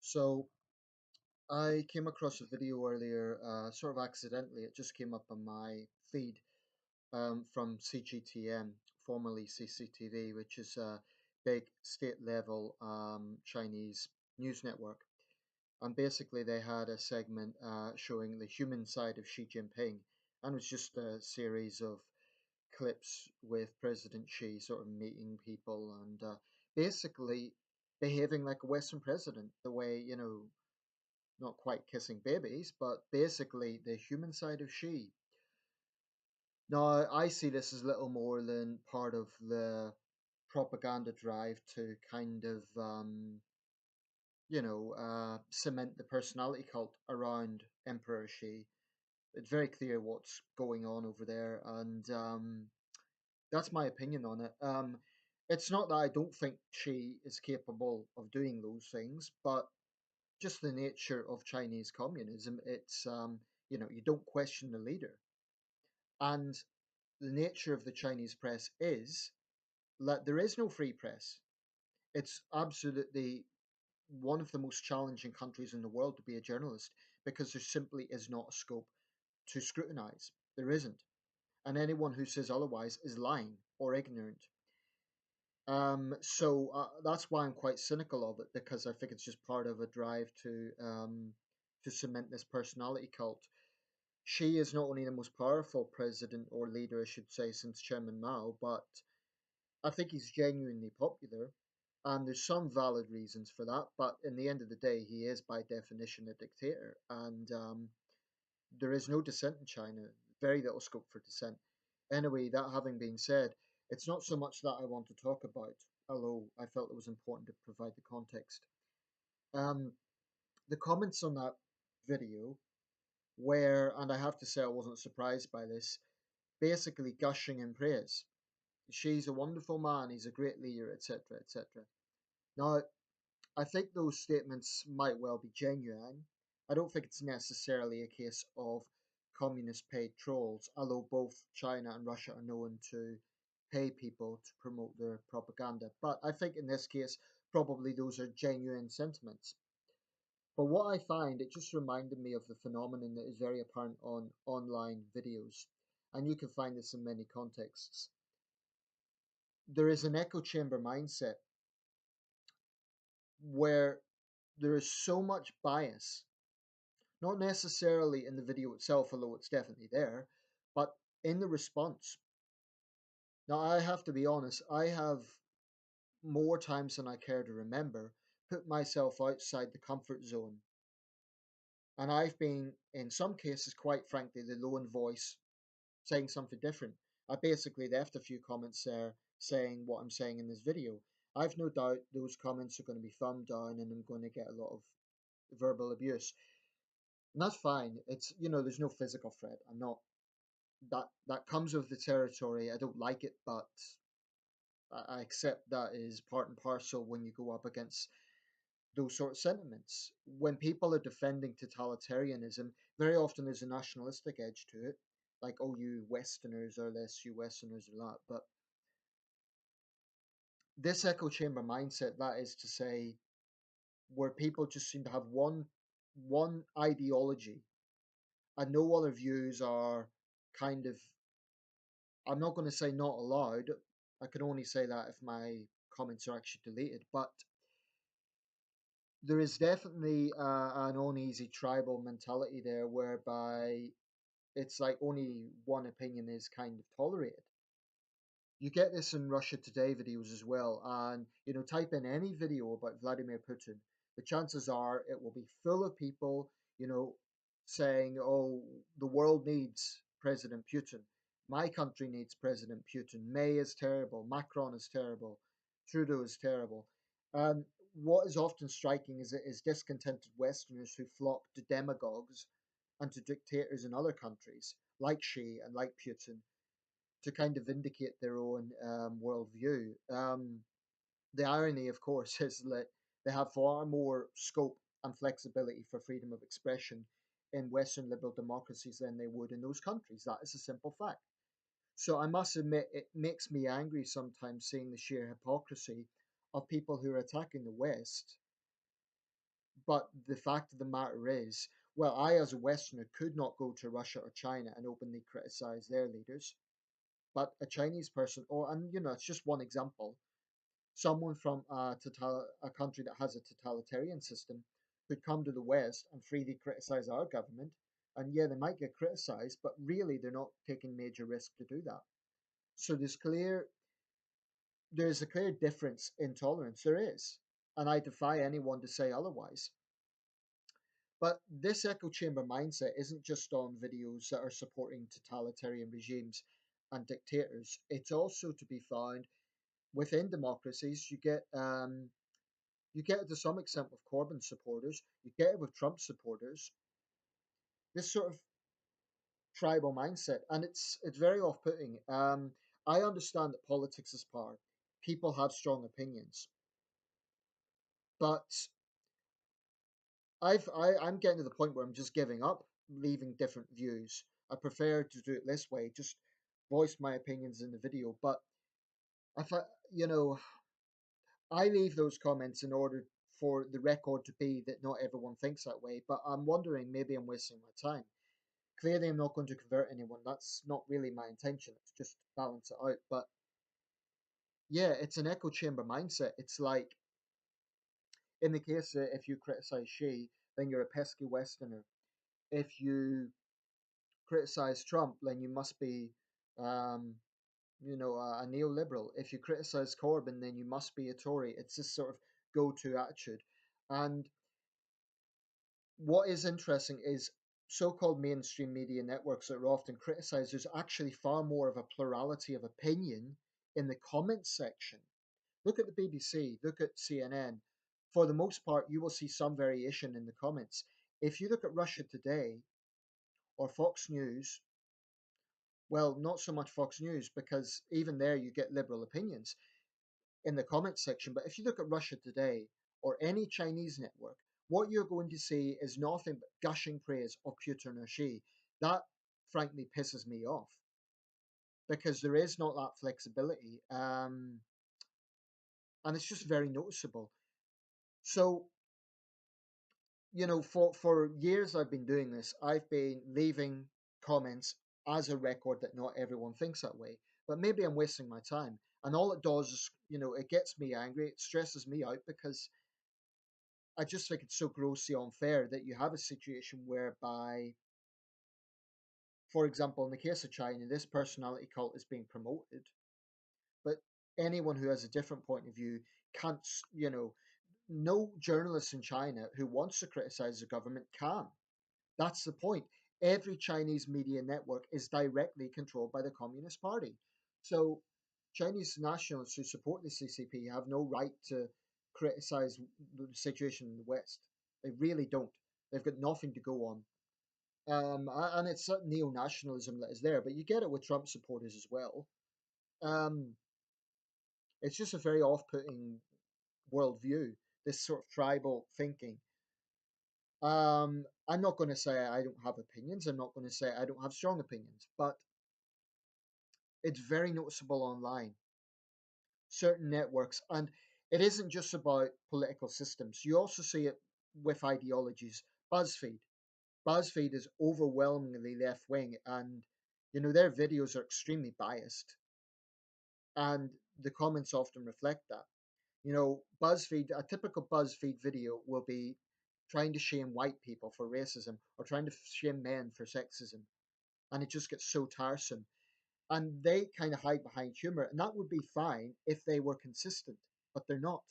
So I came across a video earlier, sort of accidentally. It just came up on my feed from CGTN, formerly CCTV, which is a big state-level Chinese news network. And basically, they had a segment showing the human side of Xi Jinping, and it was just a series of clips with President Xi sort of meeting people and basically behaving like a Western president, the way not quite kissing babies, but basically the human side of she. Now, I see this as little more than part of the propaganda drive to kind of, cement the personality cult around Emperor Shi. It's very clear what's going on over there, and that's my opinion on it. It's not that I don't think Shi is capable of doing those things, but just the nature of Chinese communism, it's you don't question the leader, and the nature of the Chinese press is that there is no free press. It's absolutely one of the most challenging countries in the world to be a journalist because there simply is not a scope to scrutinize. There isn't, and anyone who says otherwise is lying or ignorant. So that's why I'm quite cynical of it because I think it's just part of a drive to cement this personality cult. She is not only the most powerful president or leader, I should say, since Chairman Mao, but I think he's genuinely popular. And there's some valid reasons for that, but in the end of the day, he is by definition a dictator, and there is no dissent in China. Very little scope for dissent. Anyway, that having been said, it's not so much that I want to talk about, although I felt it was important to provide the context. Um, the comments on that video where, and I have to say I wasn't surprised by this, basically gushing in praise. She's a wonderful man, he's a great leader, etc., etc. Now, I think those statements might well be genuine. I don't think it's necessarily a case of communist paid trolls, although both China and Russia are known to pay people to promote their propaganda. But I think in this case, probably those are genuine sentiments. But what I find, it just reminded me of the phenomenon that is very apparent on online videos. And you can find this in many contexts. There is an echo chamber mindset where there is so much bias, not necessarily in the video itself, although it's definitely there, but in the response. Now, I have to be honest, I have more times than I care to remember put myself outside the comfort zone. And I've been, in some cases, quite frankly, the lone voice saying something different. I basically left a few comments there saying what I'm saying in this video. I've no doubt those comments are going to be thumbed down and I'm going to get a lot of verbal abuse. And that's fine. It's, there's no physical threat. I'm not, that comes with the territory. I don't like it, but I accept that is part and parcel when you go up against those sort of sentiments. When people are defending totalitarianism, very often there's a nationalistic edge to it, like, oh, you Westerners are this, you Westerners are that. But this echo chamber mindset, that is to say, where people just seem to have one ideology and no other views are kind of, I'm not going to say not allowed. I can only say that if my comments are actually deleted. But there is definitely an uneasy tribal mentality there whereby it's like only one opinion is kind of tolerated. You get this in Russia Today videos as well, and type in any video about Vladimir Putin. The chances are it will be full of people, saying, "Oh, the world needs President Putin. My country needs President Putin. May is terrible. Macron is terrible. Trudeau is terrible." What is often striking is discontented Westerners who flock to demagogues and to dictators in other countries, like Xi and like Putin, to kind of vindicate their own worldview. The irony, of course, is that they have far more scope and flexibility for freedom of expression in Western liberal democracies than they would in those countries. That is a simple fact. So I must admit, it makes me angry sometimes seeing the sheer hypocrisy of people who are attacking the West But the fact of the matter is, well, I as a Westerner could not go to Russia or China and openly criticize their leaders. But a Chinese person, or and it's just one example, someone from a country that has a totalitarian system could come to the West and freely criticize our government. And yeah, they might get criticized, but really they're not taking major risk to do that. So there's a clear difference in tolerance. There is. And I defy anyone to say otherwise. But this echo chamber mindset isn't just on videos that are supporting totalitarian regimes and dictators. It's also to be found within democracies. You get it to some extent with Corbyn supporters. You get it with Trump supporters. This sort of tribal mindset, and it's very off-putting. I understand that politics is power. People have strong opinions, but I'm getting to the point where I'm just giving up, leaving different views. I prefer to do it this way, just voice my opinions in the video. But if I leave those comments in order for the record to be that not everyone thinks that way. But I'm wondering, maybe I'm wasting my time. Clearly, I'm not going to convert anyone. That's not really my intention. It's just to balance it out. But yeah, it's an echo chamber mindset. It's like, in the case that if you criticize Xi, then you're a pesky Westerner. If you criticize Trump, then you must be, um, a neoliberal. If you criticize Corbyn, then you must be a Tory. It's this sort of go-to attitude. And what is interesting is so-called mainstream media networks that are often criticized, there's actually far more of a plurality of opinion in the comments section. Look at the BBC, look at CNN. For the most part, you will see some variation in the comments. If you look at Russia Today or Fox News, well, not so much Fox News, because even there you get liberal opinions in the comments section. But if you look at Russia Today or any Chinese network, what you're going to see is nothing but gushing praise of Putin or Xi. That frankly pisses me off because there is not that flexibility, and it's just very noticeable. So, for years I've been doing this. I've been leaving comments as a record that not everyone thinks that way. But maybe I'm wasting my time. And all it does is, it gets me angry. It stresses me out because I just think it's so grossly unfair that you have a situation whereby, for example, in the case of China, this personality cult is being promoted, but anyone who has a different point of view can't, no journalist in China who wants to criticize the government can. That's the point. Every Chinese media network is directly controlled by the Communist Party. So Chinese nationalists who support the CCP have no right to criticize the situation in the West. They really don't. They've got nothing to go on. And it's certain neo-nationalism that is there, but you get it with Trump supporters as well. Um, it's just a very off-putting worldview, this sort of tribal thinking. I'm not going to say I don't have opinions. I'm not going to say I don't have strong opinions, but it's very noticeable online. Certain networks, and it isn't just about political systems. You also see it with ideologies. BuzzFeed. BuzzFeed is overwhelmingly left wing, and their videos are extremely biased, and the comments often reflect that. BuzzFeed, a typical BuzzFeed video will be trying to shame white people for racism or trying to shame men for sexism. And it just gets so tiresome. And they kind of hide behind humor. And that would be fine if they were consistent, but they're not.